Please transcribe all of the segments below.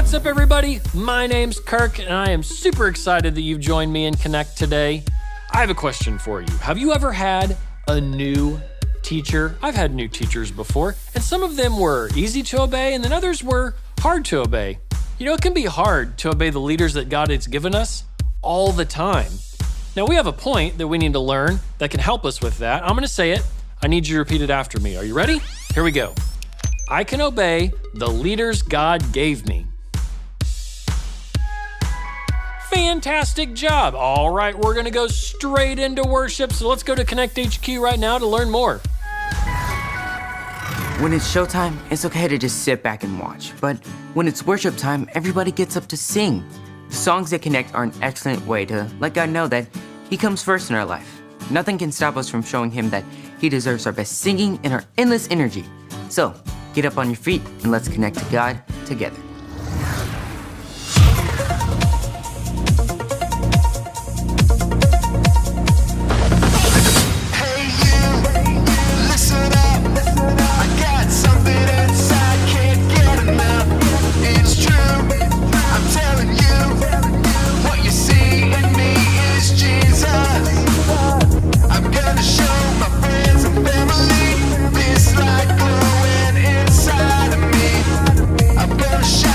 What's up, everybody? My name's Kirk, and I am super excited that you've joined me in Konnect today. I have a question for you. Have you ever had a new teacher? I've had new teachers before, and some of them were easy to obey, and then others were hard to obey. You know, it can be hard to obey the leaders that God has given us all the time. Now, we have a point that we need to learn that can help us with that. I'm going to say it. I need you to repeat it after me. Are you ready? Here we go. I can obey the leaders God gave me. Fantastic job. All right, we're going to go straight into worship. So let's go to Konnect HQ right now to learn more. When it's showtime, it's okay to just sit back and watch. But when it's worship time, everybody gets up to sing. Songs at Konnect are an excellent way to let God know that He comes first in our life. Nothing can stop us from showing Him that He deserves our best singing and our endless energy. So, get up on your feet and let's connect to God together. Shine.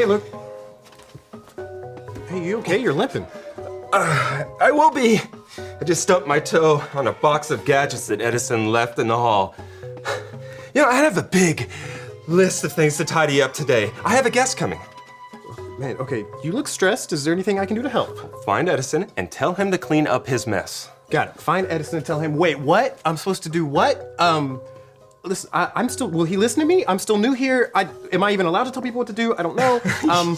Hey, Luke. Hey, you okay? You're limping. I will be. I just stumped my toe on a box of gadgets that Edison left in the hall. You know, I have a big list of things to tidy up today. I have a guest coming. Man, okay, you look stressed. Is there anything I can do to help? Find Edison and tell him to clean up his mess. Got it. Find Edison and tell him, wait, what? I'm supposed to do what? Listen, I'm still, will he listen to me? I'm still new here. Am I even allowed to tell people what to do? I don't know.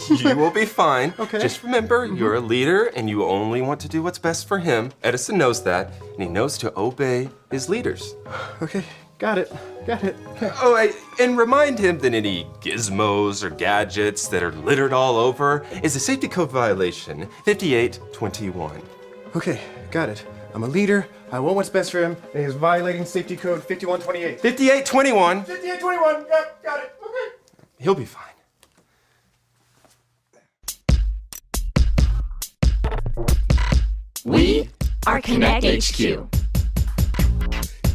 You will be fine. Okay. Just remember, you're a leader and you only want to do what's best for him. Edison knows that, and he knows to obey his leaders. Okay, got it. Okay. Oh, and remind him that any gizmos or gadgets that are littered all over is a safety code violation, 5821. Okay, got it. I'm a leader. I want what's best for him, and he's violating safety code 5128. 5821. 5821. Yep, got it. Okay. He'll be fine. We are Konnect HQ.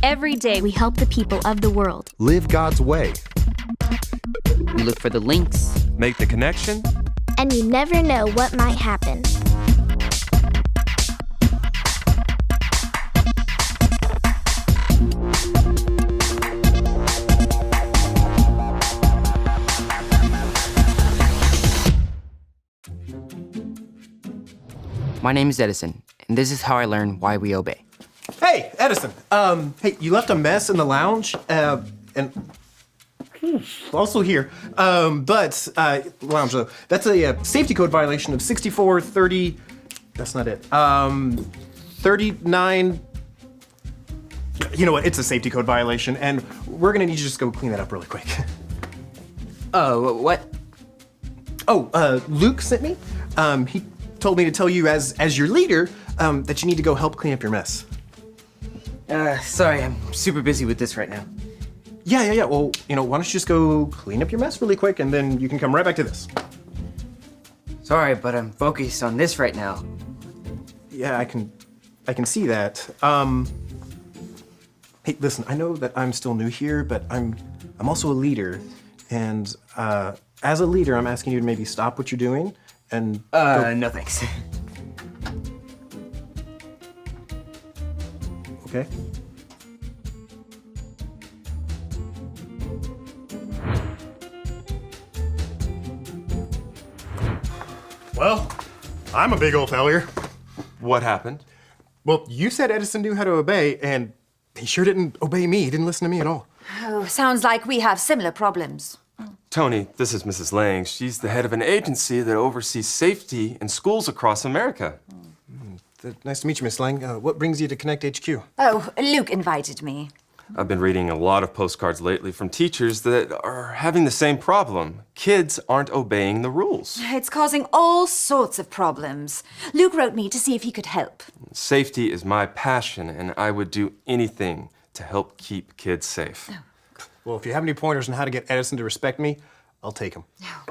Every day we help the people of the world. Live God's way. We look for the links. Make the connection. And you never know what might happen. My name is Edison, and this is how I learn why we obey. Hey, Edison. Hey, you left a mess in the lounge, and also here. Lounge though. That's a safety code violation of 6430. That's not it. 39. You know what? It's a safety code violation, and we're gonna need you to just go clean that up really quick. What? Luke sent me. He told me to tell you as your leader that you need to go help clean up your mess. Sorry, I'm super busy with this right now. Yeah. Well, why don't you just go clean up your mess really quick, and then you can come right back to this. Sorry, but I'm focused on this right now. Yeah, I can see that. Hey, listen, I know that I'm still new here, but I'm also a leader, and as a leader, I'm asking you to maybe stop what you're doing and No thanks. Okay. Well, I'm a big old failure. What happened? Well, you said Edison knew how to obey, and he sure didn't obey me. He didn't listen to me at all. Oh, sounds like we have similar problems. Tony, this is Mrs. Lang. She's the head of an agency that oversees safety in schools across America. Nice to meet you, Miss Lang. What brings you to Konnect HQ? Oh, Luke invited me. I've been reading a lot of postcards lately from teachers that are having the same problem. Kids aren't obeying the rules. It's causing all sorts of problems. Luke wrote me to see if he could help. Safety is my passion, and I would do anything to help keep kids safe. Well, if you have any pointers on how to get Edison to respect me, I'll take them.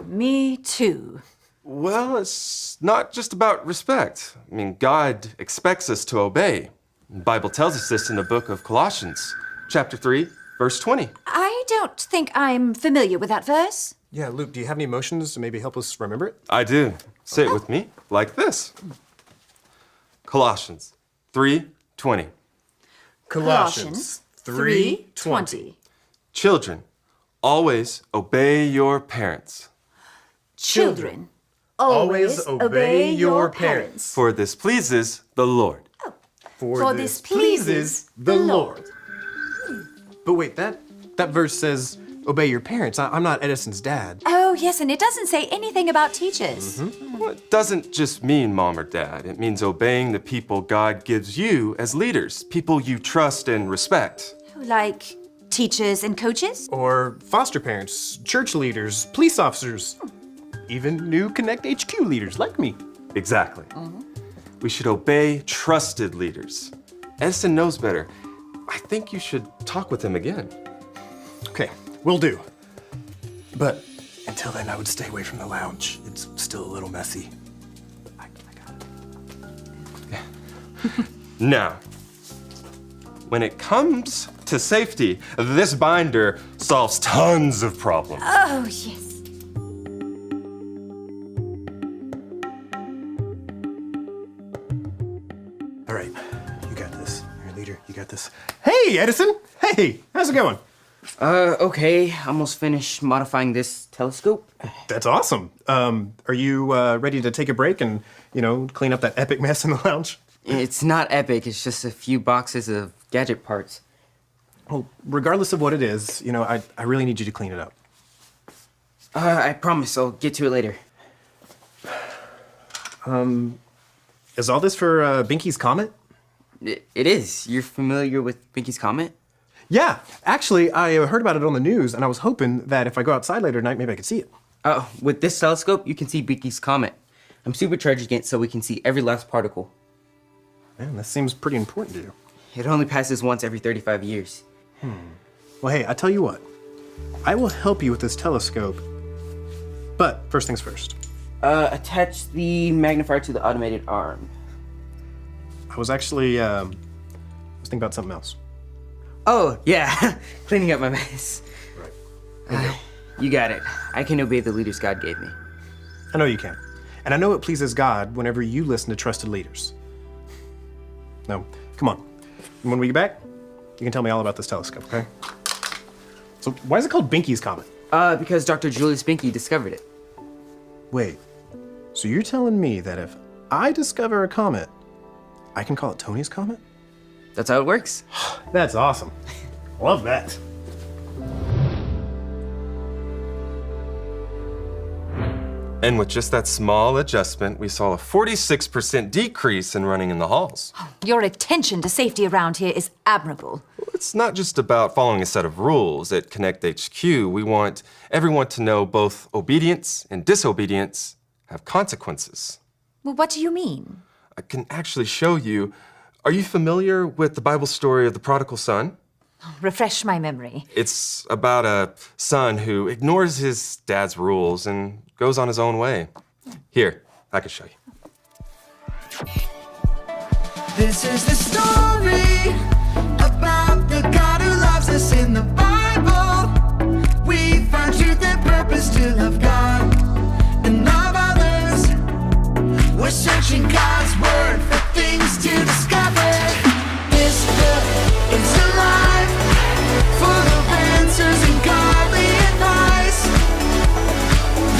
Me too. Well, it's not just about respect. I mean, God expects us to obey. The Bible tells us this in the book of Colossians, chapter 3, verse 20. I don't think I'm familiar with that verse. Yeah, Luke, do you have any emotions to maybe help us remember it? I do. Say it with me, like this. Colossians 3:20. Colossians 3:20. Children, always obey your parents, Children, always obey your parents. for this pleases the Lord. For this pleases the Lord. But wait, that verse says, obey your parents. I'm not Edison's dad. Oh, yes, and it doesn't say anything about teachers. Well, it doesn't just mean mom or dad. It means obeying the people God gives you as leaders, people you trust and respect. Like teachers and coaches? Or foster parents, church leaders, police officers, even new Konnect HQ leaders like me. Exactly. We should obey trusted leaders. Edison knows better. I think you should talk with him again. Okay, will do. But until then, I would stay away from the lounge. It's still a little messy. I got it. Now, when it comes to safety, this binder solves tons of problems. Oh, yes. Here, leader, you got this. Hey, Edison! Hey, how's it going? Okay, almost finished modifying this telescope. That's awesome. Are you ready to take a break and, clean up that epic mess in the lounge? It's not epic, it's just a few boxes of gadget parts. Well, regardless of what it is, I really need you to clean it up. I promise I'll get to it later. Is all this for Binky's Comet? It is. You're familiar with Binky's Comet? Yeah, actually, I heard about it on the news, and I was hoping that if I go outside later tonight, maybe I could see it. With this telescope, you can see Binky's Comet. I'm supercharging it so we can see every last particle. Man, this seems pretty important to you. It only passes once every 35 years. Well, hey, I tell you what. I will help you with this telescope. But first things first. Attach the magnifier to the automated arm. I was actually, I was thinking about something else. Oh, yeah. Cleaning up my mess. Right. You got it. I can obey the leaders God gave me. I know you can. And I know it pleases God whenever you listen to trusted leaders. Now, come on. When we get back, you can tell me all about this telescope, okay? So why is it called Binky's Comet? Because Dr. Julius Binky discovered it. Wait, so you're telling me that if I discover a comet, I can call it Tony's Comet? That's how it works. That's awesome. Love that. And with just that small adjustment, we saw a 46% decrease in running in the halls. Your attention to safety around here is admirable. It's not just about following a set of rules. At Konnect HQ, we want everyone to know both obedience and disobedience have consequences. Well, what do you mean? I can actually show you. Are you familiar with the Bible story of the prodigal son? Refresh my memory. It's about a son who ignores his dad's rules and goes on his own way. Here, I can show you. This is the story about the God who loves us in the Bible. We find truth and purpose to love God and love others. We're searching God's word for things to discover. This book is alive, full of answers and godly advice.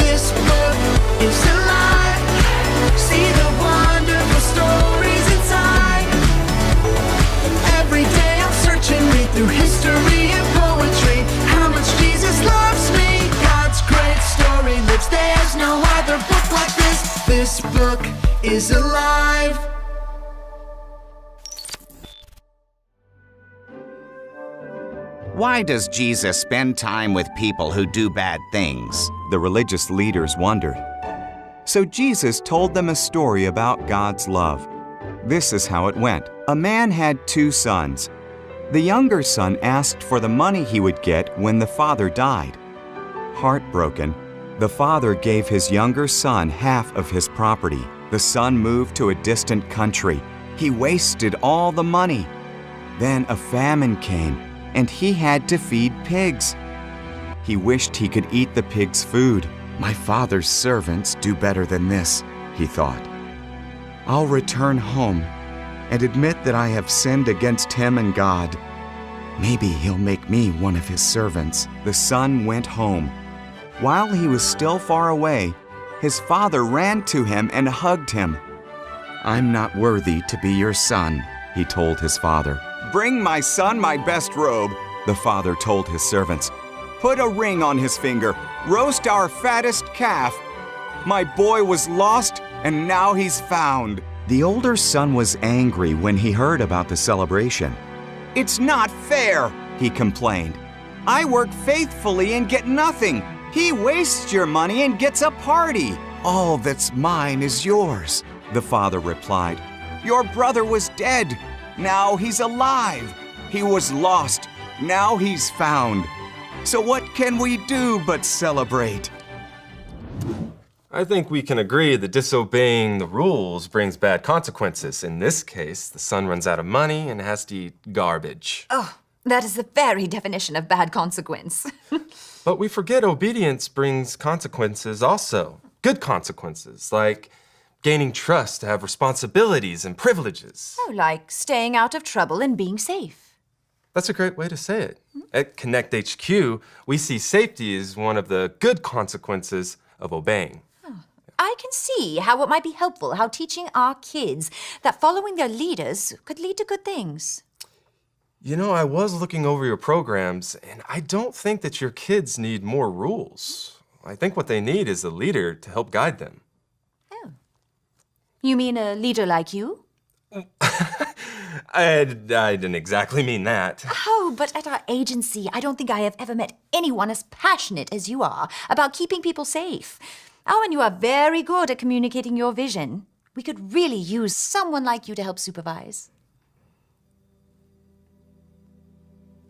This book is alive. See the wonderful stories inside. Every day I'm searching, read through history and poetry. How much Jesus loves me. God's great story lives. There's no other book like this. This book is alive. Why does Jesus spend time with people who do bad things? The religious leaders wondered. So Jesus told them a story about God's love. This is how it went. A man had 2 sons. The younger son asked for the money he would get when the father died. Heartbroken, the father gave his younger son half of his property. The son moved to a distant country. He wasted all the money. Then a famine came, and he had to feed pigs. He wished he could eat the pigs' food. My father's servants do better than this, he thought. I'll return home and admit that I have sinned against him and God. Maybe he'll make me one of his servants. The son went home. While he was still far away, his father ran to him and hugged him. I'm not worthy to be your son, he told his father. Bring my son my best robe, the father told his servants. Put a ring on his finger. Roast our fattest calf. My boy was lost, and now he's found. The older son was angry when he heard about the celebration. It's not fair, he complained. I work faithfully and get nothing. He wastes your money and gets a party. All that's mine is yours, the father replied. Your brother was dead. Now he's alive. He was lost. Now he's found. So what can we do but celebrate? I think we can agree that disobeying the rules brings bad consequences. In this case, the son runs out of money and has to eat garbage. Oh, that is the very definition of bad consequence. But we forget obedience brings consequences also. Good consequences, like gaining trust, to have responsibilities and privileges. Oh, like staying out of trouble and being safe. That's a great way to say it. At Konnect HQ, we see safety as one of the good consequences of obeying. I can see how it might be helpful, how teaching our kids that following their leaders could lead to good things. You know, I was looking over your programs, and I don't think that your kids need more rules. I think what they need is a leader to help guide them. Oh. You mean a leader like you? I didn't exactly mean that. Oh, but at our agency, I don't think I have ever met anyone as passionate as you are about keeping people safe. Oh, and you are very good at communicating your vision. We could really use someone like you to help supervise.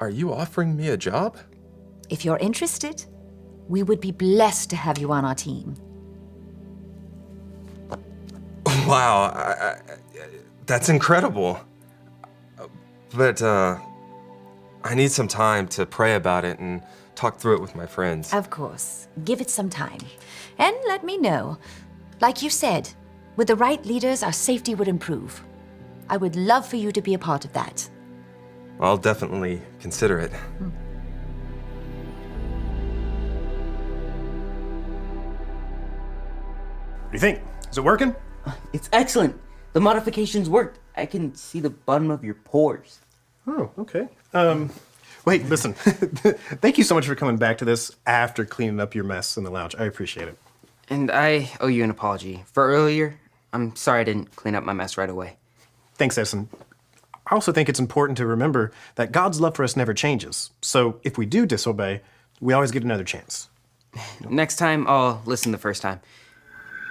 Are you offering me a job? If you're interested, we would be blessed to have you on our team. Wow, that's incredible. But I need some time to pray about it and talk through it with my friends. Of course. Give it some time. And let me know. Like you said, with the right leaders, our safety would improve. I would love for you to be a part of that. I'll definitely consider it. What do you think? Is it working? It's excellent. The modifications worked. I can see the bottom of your pores. Oh, okay. Wait, listen. Thank you so much for coming back to this after cleaning up your mess in the lounge. I appreciate it. And I owe you an apology. For earlier, I'm sorry I didn't clean up my mess right away. Thanks, Edison. I also think it's important to remember that God's love for us never changes. So if we do disobey, we always get another chance. Next time, I'll listen the first time.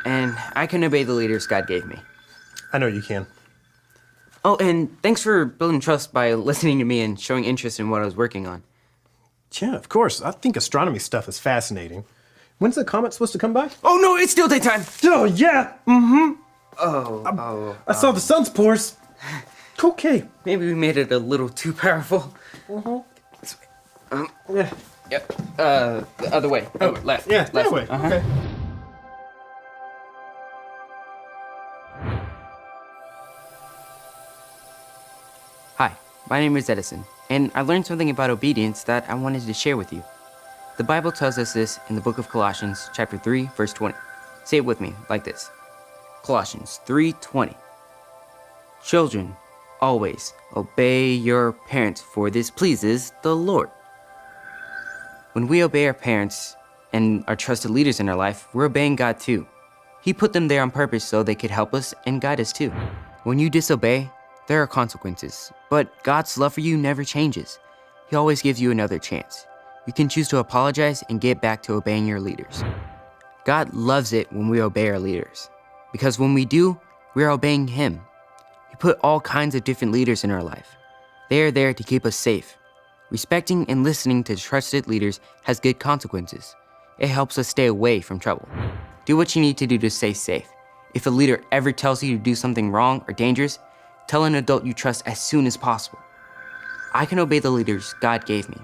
And I can obey the leaders God gave me. I know you can. Oh, and thanks for building trust by listening to me and showing interest in what I was working on. Yeah, of course. I think astronomy stuff is fascinating. When's the comet supposed to come by? Oh, no, it's still daytime! Oh, yeah! Mm-hmm. I I saw the sun's pores. Okay. Maybe we made it a little too powerful. Yeah. Yep. The other way. Oh, left. Yeah, left. that way. Okay. Hi, my name is Edison, and I learned something about obedience that I wanted to share with you. The Bible tells us this in the book of Colossians, chapter 3, verse 20. Say it with me, like this. Colossians 3:20. Children, always obey your parents, for this pleases the Lord. When we obey our parents and our trusted leaders in our life, we're obeying God too. He put them there on purpose so they could help us and guide us too. When you disobey, there are consequences, but God's love for you never changes. He always gives you another chance. You can choose to apologize and get back to obeying your leaders. God loves it when we obey our leaders, because when we do, we are obeying Him. He put all kinds of different leaders in our life. They are there to keep us safe. Respecting and listening to trusted leaders has good consequences. It helps us stay away from trouble. Do what you need to do to stay safe. If a leader ever tells you to do something wrong or dangerous, tell an adult you trust as soon as possible. I can obey the leaders God gave me.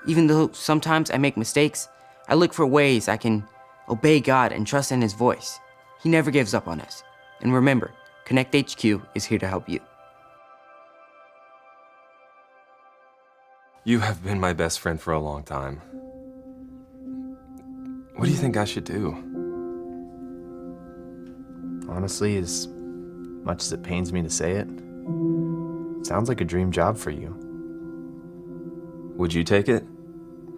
Even though sometimes I make mistakes, I look for ways I can obey God and trust in His voice. He never gives up on us. And remember, Konnect HQ is here to help you. You have been my best friend for a long time. What do you think I should do? Honestly, as much as it pains me to say it, sounds like a dream job for you. Would you take it?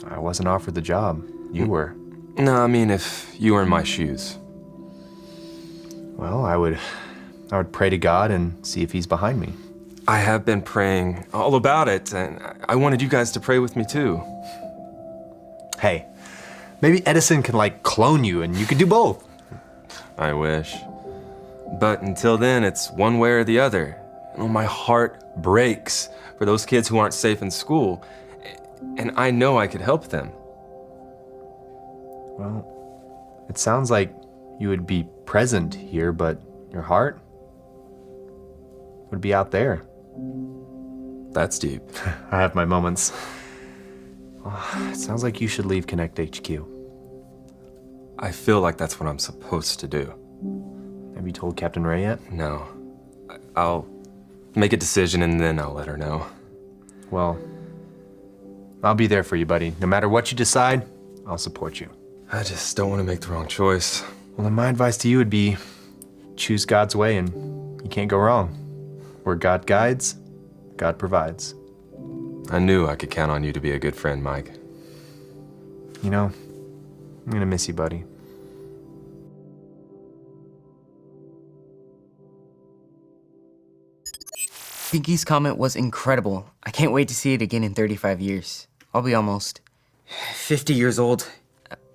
I wasn't offered the job. You were. No, I mean if you were in my shoes. Well, I would pray to God and see if He's behind me. I have been praying all about it, and I wanted you guys to pray with me too. Hey, maybe Edison can clone you and you could do both. I wish. But until then, it's one way or the other. Oh, my heart breaks for those kids who aren't safe in school, and I know I could help them. Well, it sounds like you would be present here, but your heart would be out there. That's deep. I have my moments. It sounds like you should leave Konnect HQ. I feel like that's what I'm supposed to do. Have you told Captain Ray yet? No. I'll make a decision and then I'll let her know. Well, I'll be there for you, buddy. No matter what you decide, I'll support you. I just don't want to make the wrong choice. Well, then my advice to you would be choose God's way and you can't go wrong. Where God guides, God provides. I knew I could count on you to be a good friend, Mike. You know, I'm gonna miss you, buddy. Pinky's comment was incredible. I can't wait to see it again in 35 years. I'll be almost 50 years old.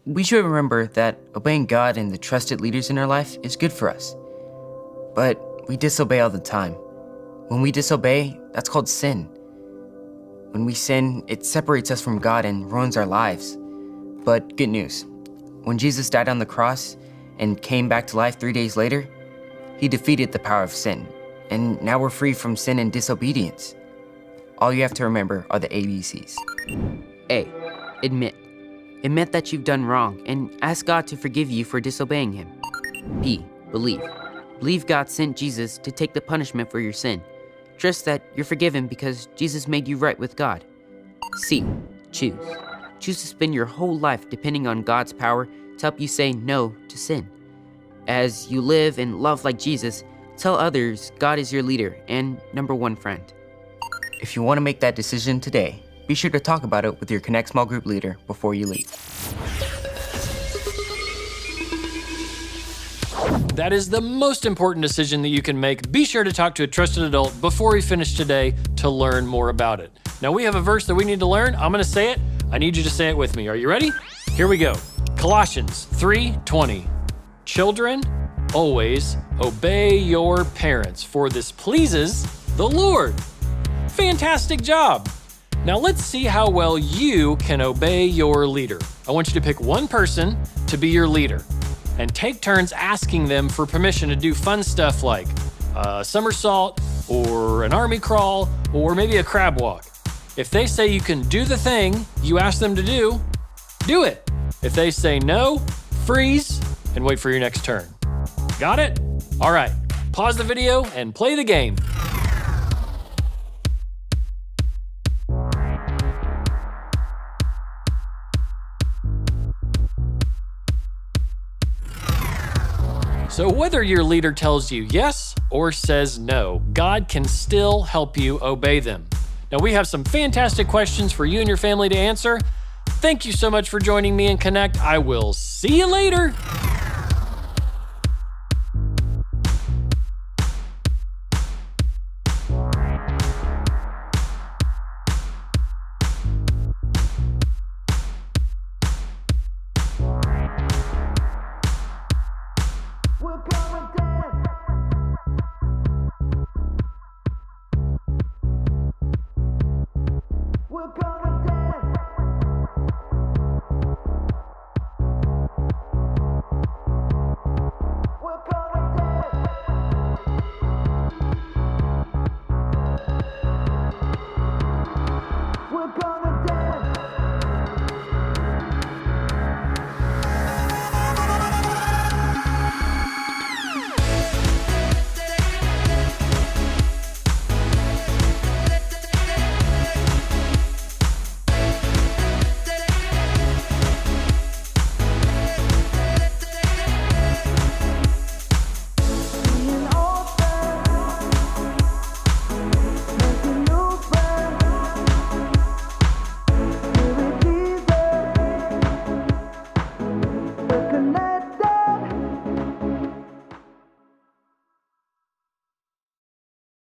We should remember that obeying God and the trusted leaders in our life is good for us. But we disobey all the time. When we disobey, that's called sin. When we sin, it separates us from God and ruins our lives. But good news. When Jesus died on the cross and came back to life 3 days later, he defeated the power of sin. And now we're free from sin and disobedience. All you have to remember are the ABCs. A, admit. Admit that you've done wrong and ask God to forgive you for disobeying him. B, believe. Believe God sent Jesus to take the punishment for your sin. Trust that you're forgiven because Jesus made you right with God. C, choose. Choose to spend your whole life depending on God's power to help you say no to sin. As you live and love like Jesus, tell others God is your leader and number one friend. If you want to make that decision today, be sure to talk about it with your Konnect small group leader before you leave. That is the most important decision that you can make. Be sure to talk to a trusted adult before we finish today to learn more about it. Now we have a verse that we need to learn. I'm gonna say it. I need you to say it with me. Are you ready? Here we go. Colossians 3:20. Children, always obey your parents, for this pleases the Lord. Fantastic job. Now let's see how well you can obey your leader. I want you to pick one person to be your leader and take turns asking them for permission to do fun stuff like a somersault or an army crawl or maybe a crab walk. If they say you can do the thing you ask them to do it. If they say no, freeze and wait for your next turn. Got it? All right, pause the video and play the game. So whether your leader tells you yes or says no, God can still help you obey them. Now we have some fantastic questions for you and your family to answer. Thank you so much for joining me in Konnect. I will see you later.